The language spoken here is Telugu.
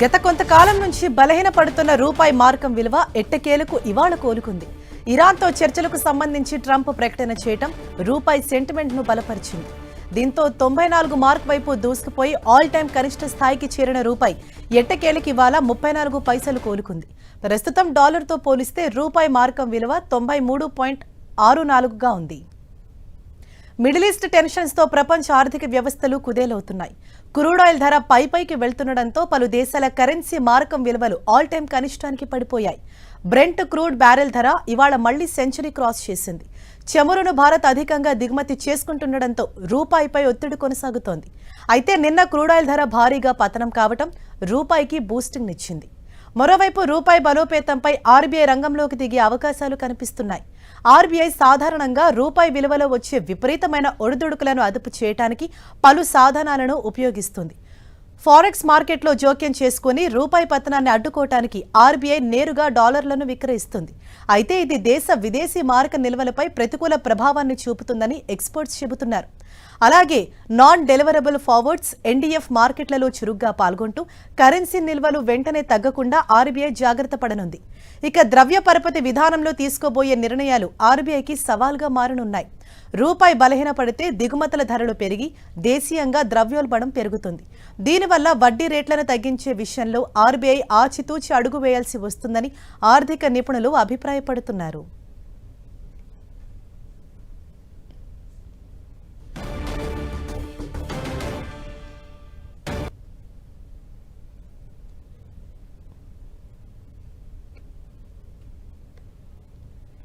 గత కొంతకాలం నుంచి బలహీనపడుతున్న రూపాయి మార్కం విలువ ఎట్టకేలకు ఇవాళ కోలుకుంది. ఇరాన్తో చర్చలకు సంబంధించి ట్రంప్ ప్రకటన చేయటం రూపాయి సెంటిమెంట్ ను బలపరిచింది. దీంతో 94 మార్క్ వైపు దూసుకుపోయి ఆల్ టైమ్ కనిష్ట స్థాయికి చేరిన రూపాయి ఎట్టకేలకు ఇవాళ 34 పైసలు కోలుకుంది. ప్రస్తుతం డాలర్తో పోలిస్తే రూపాయి మార్కం విలువ 93.64గా ఉంది. మిడిల్ ఈస్ట్ టెన్షన్స్ తో ప్రపంచ ఆర్థిక వ్యవస్థలు కుదేలవుతున్నాయి. క్రూడ్ ఆయిల్ ధర పైకి వెళ్తుండటంతో పలు దేశాల కరెన్సీ మార్కం విలువలు ఆల్ టైమ్ కనిష్టానికి పడిపోయాయి. బ్రెంట్ క్రూడ్ బ్యారెల్ ధర ఇవాళ మళ్లీ సెంచరీ క్రాస్ చేసింది. చమురును భారత్ అధికంగా దిగుమతి చేసుకుంటుండటంతో రూపాయిపై ఒత్తిడి కొనసాగుతోంది. అయితే నిన్న క్రూడ్ ఆయిల్ ధర భారీగా పతనం కావటం రూపాయికి బూస్టింగ్ నిచ్చింది. మరోవైపు రూపాయి బలోపేతంపై ఆర్బీఐ రంగంలోకి దిగే అవకాశాలు కనిపిస్తున్నాయి. ఆర్బీఐ సాధారణంగా రూపాయి విలువలో వచ్చే విపరీతమైన ఒడిదుడుకులను అదుపు చేయడానికి పలు సాధనాలను ఉపయోగిస్తుంది. ఫారెక్స్ మార్కెట్లో జోక్యం చేసుకుని రూపాయి పతనాన్ని అడ్డుకోవటానికి ఆర్బీఐ నేరుగా డాలర్లను విక్రయిస్తుంది. అయితే ఇది దేశ విదేశీ మారక నిల్వలపై ప్రతికూల ప్రభావాన్ని చూపుతుందని ఎక్స్పర్ట్స్ చెబుతున్నారు. అలాగే నాన్ డెలివరబుల్ ఫార్వర్డ్స్ ఎన్డీఎఫ్ మార్కెట్లలో చురుగ్గా పాల్గొంటూ కరెన్సీ నిల్వలు వెంటనే తగ్గకుండా ఆర్బీఐ జాగ్రత్త పడనుంది. ఇక ద్రవ్య పరపతి విధానంలో తీసుకోబోయే నిర్ణయాలు ఆర్బీఐకి సవాల్గా మారనున్నాయి. రూపాయి బలహీనపడితే దిగుమతుల ధరలు పెరిగి దేశీయంగా ద్రవ్యోల్బణం పెరుగుతుంది. దీనివల్ల వడ్డీ రేట్లను తగ్గించే విషయంలో ఆర్బీఐ ఆచితూచి అడుగు వేయాల్సి వస్తుందని ఆర్థిక నిపుణులు అభిప్రాయపడుతున్నారు.